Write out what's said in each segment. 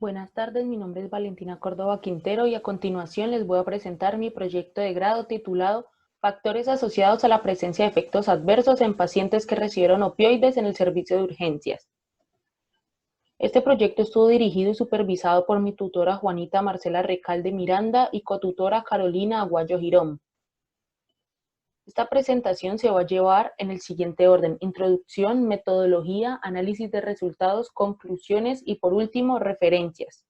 Buenas tardes, mi nombre es Valentina Córdoba Quintero y a continuación les voy a presentar mi proyecto de grado titulado Factores asociados a la presencia de efectos adversos en pacientes que recibieron opioides en el servicio de urgencias. Este proyecto estuvo dirigido y supervisado por mi tutora Juanita Marcela Recalde Miranda y cotutora Carolina Aguayo Girón. Esta presentación se va a llevar en el siguiente orden: introducción, metodología, análisis de resultados, conclusiones y por último, referencias.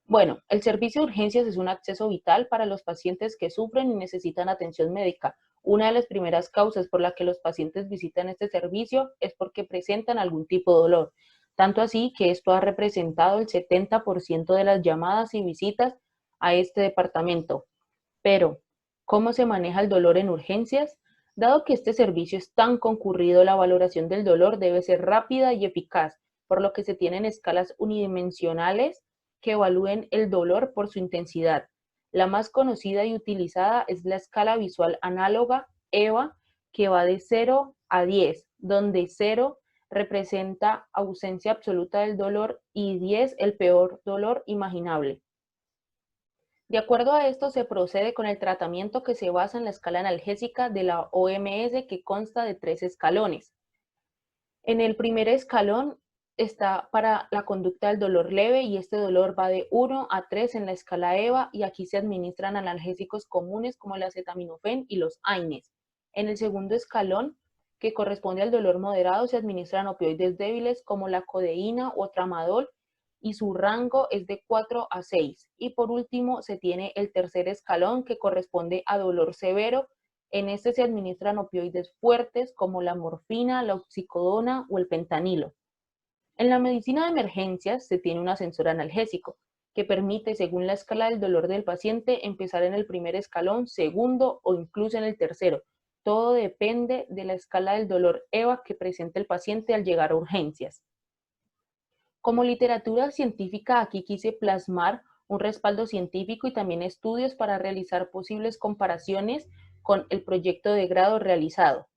Bueno, el servicio de urgencias es un acceso vital para los pacientes que sufren y necesitan atención médica. Una de las primeras causas por la que los pacientes visitan este servicio es porque presentan algún tipo de dolor, tanto así que esto ha representado el 70% de las llamadas y visitas a este departamento. Pero, ¿cómo se maneja el dolor en urgencias? Dado que este servicio es tan concurrido, la valoración del dolor debe ser rápida y eficaz, por lo que se tienen escalas unidimensionales que evalúen el dolor por su intensidad. La más conocida y utilizada es la escala visual análoga EVA, que va de 0 a 10, donde 0 representa ausencia absoluta del dolor y 10 el peor dolor imaginable. De acuerdo a esto, se procede con el tratamiento que se basa en la escala analgésica de la OMS, que consta de 3 escalones. En el primer escalón está para la conducta del dolor leve y este dolor va de 1 a 3 en la escala EVA y aquí se administran analgésicos comunes como el acetaminofén y los AINES. En el segundo escalón, que corresponde al dolor moderado, se administran opioides débiles como la codeína o tramadol y su rango es de 4 a 6. Y por último se tiene el tercer escalón que corresponde a dolor severo. En este se administran opioides fuertes como la morfina, la oxicodona o el pentanilo. En la medicina de emergencias se tiene un ascensor analgésico que permite, según la escala del dolor del paciente, empezar en el primer escalón, segundo o incluso en el tercero. Todo depende de la escala del dolor EVA que presenta el paciente al llegar a urgencias. Como literatura científica, aquí quise plasmar un respaldo científico y también estudios para realizar posibles comparaciones con el proyecto de grado realizado.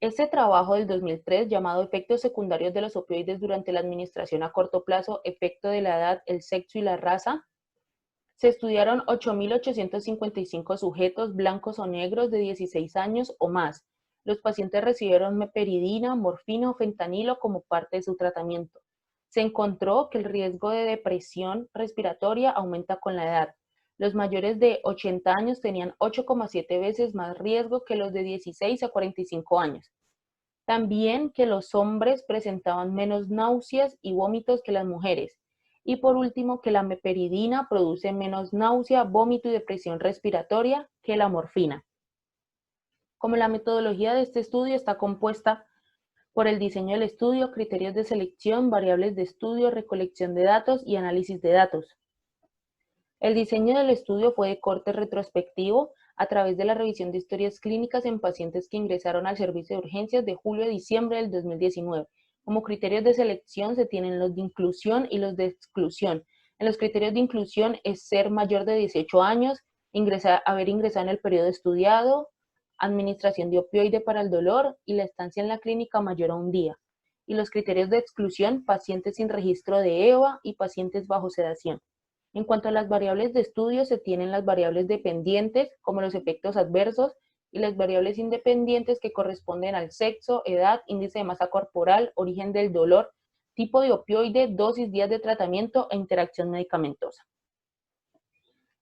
Este trabajo del 2003, llamado Efectos secundarios de los opioides durante la administración a corto plazo, efecto de la edad, el sexo y la raza, se estudiaron 8.855 sujetos blancos o negros de 16 años o más. Los pacientes recibieron meperidina, morfina o fentanilo como parte de su tratamiento. Se encontró que el riesgo de depresión respiratoria aumenta con la edad. Los mayores de 80 años tenían 8,7 veces más riesgo que los de 16 a 45 años. También que los hombres presentaban menos náuseas y vómitos que las mujeres. Y por último, que la meperidina produce menos náusea, vómito y depresión respiratoria que la morfina. Como la metodología de este estudio está compuesta por el diseño del estudio, criterios de selección, variables de estudio, recolección de datos y análisis de datos. El diseño del estudio fue de corte retrospectivo a través de la revisión de historias clínicas en pacientes que ingresaron al servicio de urgencias de julio a diciembre del 2019. Como criterios de selección se tienen los de inclusión y los de exclusión. En los criterios de inclusión es ser mayor de 18 años, haber ingresado en el periodo estudiado, administración de opioide para el dolor y la estancia en la clínica mayor a un día. Y los criterios de exclusión, pacientes sin registro de EVA y pacientes bajo sedación. En cuanto a las variables de estudio, se tienen las variables dependientes, como los efectos adversos, y las variables independientes que corresponden al sexo, edad, índice de masa corporal, origen del dolor, tipo de opioide, dosis, días de tratamiento e interacción medicamentosa.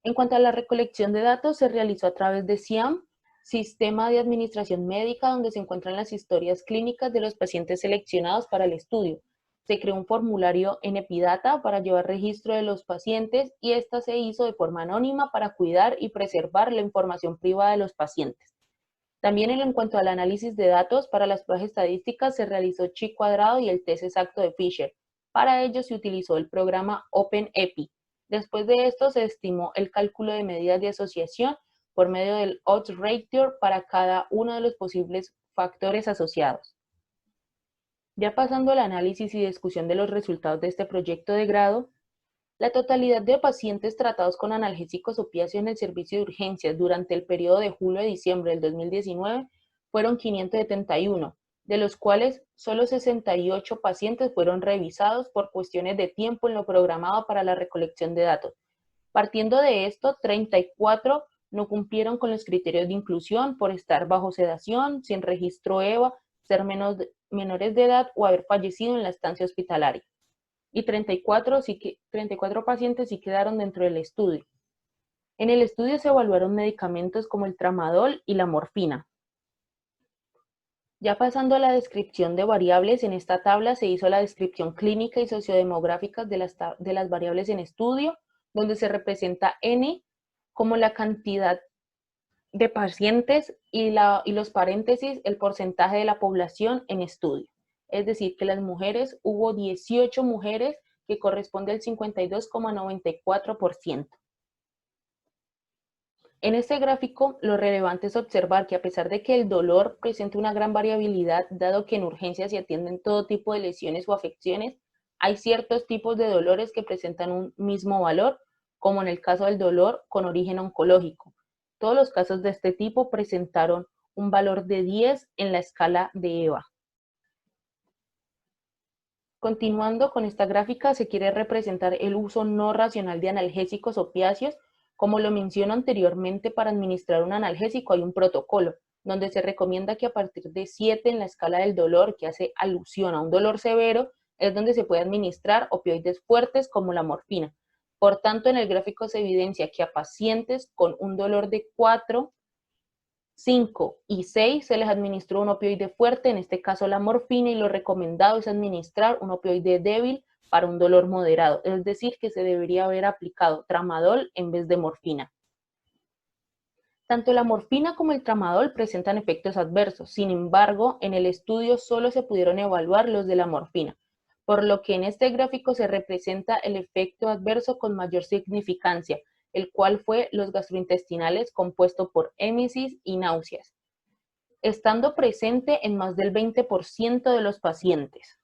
En cuanto a la recolección de datos, se realizó a través de SIAM, Sistema de Administración Médica, donde se encuentran las historias clínicas de los pacientes seleccionados para el estudio. Se creó un formulario en Epidata para llevar registro de los pacientes y esta se hizo de forma anónima para cuidar y preservar la información privada de los pacientes. También en cuanto al análisis de datos, para las pruebas estadísticas se realizó chi cuadrado y el test exacto de Fisher. Para ello se utilizó el programa OpenEpi. Después de esto se estimó el cálculo de medidas de asociación por medio del odds ratio para cada uno de los posibles factores asociados. Ya pasando al análisis y discusión de los resultados de este proyecto de grado, la totalidad de pacientes tratados con analgésicos opiáceos en el servicio de urgencias durante el periodo de julio a diciembre del 2019 fueron 571, de los cuales solo 68 pacientes fueron revisados por cuestiones de tiempo en lo programado para la recolección de datos. Partiendo de esto, 34 no cumplieron con los criterios de inclusión por estar bajo sedación, sin registro EVA, ser menores de edad o haber fallecido en la estancia hospitalaria. Y 34 pacientes sí quedaron dentro del estudio. En el estudio se evaluaron medicamentos como el tramadol y la morfina. Ya pasando a la descripción de variables, en esta tabla se hizo la descripción clínica y sociodemográfica de las variables en estudio, donde se representa N como la cantidad de pacientes y los paréntesis, el porcentaje de la población en estudio. Es decir, que las mujeres, hubo 18 mujeres, que corresponde al 52,94%. En este gráfico, lo relevante es observar que a pesar de que el dolor presenta una gran variabilidad, dado que en urgencias se atienden todo tipo de lesiones o afecciones, hay ciertos tipos de dolores que presentan un mismo valor, como en el caso del dolor con origen oncológico. Todos los casos de este tipo presentaron un valor de 10 en la escala de EVA. Continuando con esta gráfica, se quiere representar el uso no racional de analgésicos opiáceos. Como lo menciono anteriormente, para administrar un analgésico hay un protocolo, donde se recomienda que a partir de 7 en la escala del dolor, que hace alusión a un dolor severo, es donde se puede administrar opioides fuertes como la morfina. Por tanto, en el gráfico se evidencia que a pacientes con un dolor de 4, 5 y 6 se les administró un opioide fuerte, en este caso la morfina, y lo recomendado es administrar un opioide débil para un dolor moderado, es decir, que se debería haber aplicado tramadol en vez de morfina. Tanto la morfina como el tramadol presentan efectos adversos, sin embargo, en el estudio solo se pudieron evaluar los de la morfina, por lo que en este gráfico se representa el efecto adverso con mayor significancia, el cual fue los gastrointestinales compuesto por émesis y náuseas, estando presente en más del 20% de los pacientes.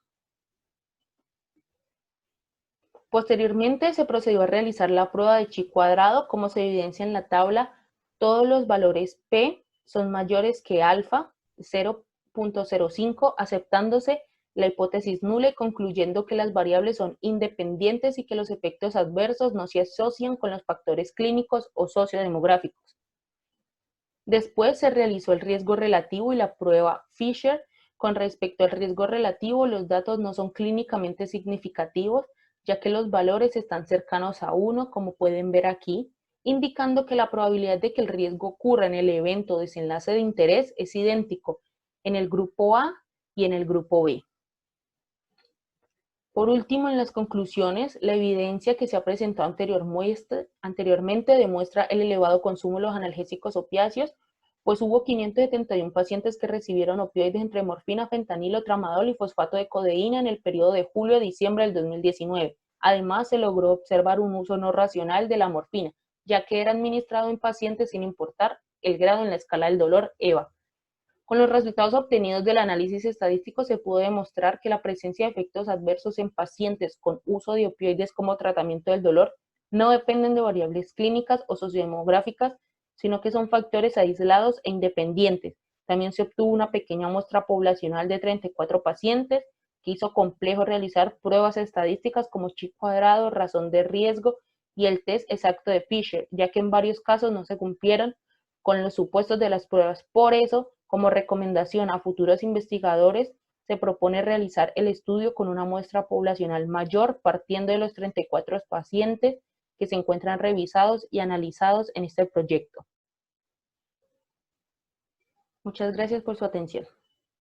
Posteriormente se procedió a realizar la prueba de chi cuadrado. Como se evidencia en la tabla, todos los valores P son mayores que alfa, 0.05, aceptándose la hipótesis nula y concluyendo que las variables son independientes y que los efectos adversos no se asocian con los factores clínicos o sociodemográficos. Después se realizó el riesgo relativo y la prueba Fisher. Con respecto al riesgo relativo, los datos no son clínicamente significativos, ya que los valores están cercanos a 1, como pueden ver aquí, indicando que la probabilidad de que el riesgo ocurra en el evento o desenlace de interés es idéntico en el grupo A y en el grupo B. Por último, en las conclusiones, la evidencia que se ha presentado anteriormente demuestra el elevado consumo de los analgésicos opiáceos, pues hubo 571 pacientes que recibieron opioides entre morfina, fentanilo, tramadol y fosfato de codeína en el periodo de julio a diciembre del 2019. Además, se logró observar un uso no racional de la morfina, ya que era administrado en pacientes sin importar el grado en la escala del dolor EVA. Con los resultados obtenidos del análisis estadístico se pudo demostrar que la presencia de efectos adversos en pacientes con uso de opioides como tratamiento del dolor no dependen de variables clínicas o sociodemográficas, sino que son factores aislados e independientes. También se obtuvo una pequeña muestra poblacional de 34 pacientes, que hizo complejo realizar pruebas estadísticas como chi cuadrado, razón de riesgo y el test exacto de Fisher, ya que en varios casos no se cumplieron con los supuestos de las pruebas. Por eso, como recomendación a futuros investigadores, se propone realizar el estudio con una muestra poblacional mayor, partiendo de los 34 pacientes que se encuentran revisados y analizados en este proyecto. Muchas gracias por su atención.